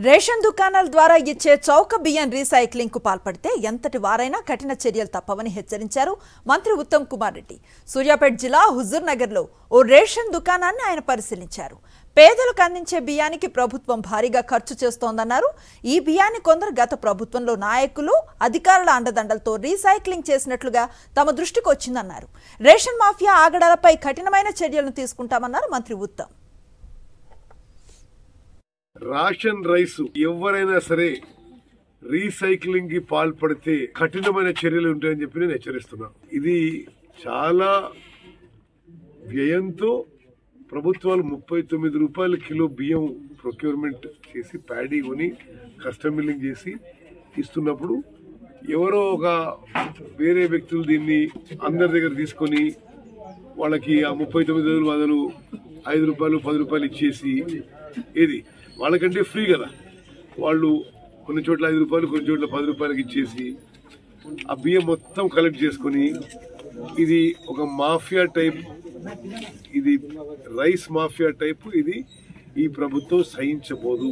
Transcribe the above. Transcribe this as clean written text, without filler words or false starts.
Ration దుకాణాల ద్వారా ఇచ్చే చౌక బియ్యం రీసైక్లింగ్ కు పాల్పడితే ఎంతటి వారైనా కఠిన చర్యలు తప్పవని హెచ్చరించారు మంత్రి ఉత్తమ్ కుమార్ రెడ్డి. సూర్యాపేట జిల్లా హుజూర్ నగర్ లో ఓ రేషన్ దుకాణాన్ని ఆయన పరిశీలించారు. పేదలకు అందించే బియ్యానికి ప్రభుత్వం భారీగా ఖర్చు చేస్తోందన్నారు. ఈ బియ్యాన్ని కొందరు గత ప్రభుత్వంలో నాయకులు అధికారుల అండదండలతో రీసైక్లింగ్ చేసినట్లుగా తమ దృష్టికి వచ్చిందన్నారు. రేషన్ మాఫియా ఆగడాలపై కఠినమైన చర్యలను తీసుకుంటామన్నారు మంత్రి ఉత్తమ్. రేషన్ రైస్ ఎవరైనా సరే రీసైక్లింగ్ కి పాల్పడితే కఠినమైన చర్యలు ఉంటాయని చెప్పి నేను హెచ్చరిస్తున్నాను. ఇది చాలా వ్యయంతో ప్రభుత్వాలు 39 రూపాయల కిలో బియ్యం ప్రొక్యూర్మెంట్ చేసి ప్యాడీ కొని కస్టమ్ మిల్లింగ్ చేసి ఇస్తున్నప్పుడు ఎవరో ఒక వేరే వ్యక్తులు దీన్ని అందరి దగ్గర తీసుకొని వాళ్ళకి ఆ 39 రోజులు బదులు 5 రూపాయలు 10 రూపాయలు ఇచ్చేసి ఏది వాళ్ళకంటే ఫ్రీ కదా, వాళ్ళు కొన్ని చోట్ల 5 రూపాయలు కొన్ని చోట్ల 10 రూపాయలకి ఇచ్చేసి ఆ బియ్యం మొత్తం కలెక్ట్ చేసుకుని ఇది ఒక మాఫియా టైప్, ఇది రైస్ మాఫియా టైప్, ఇది ఈ ప్రభుత్వం సహించబోదు.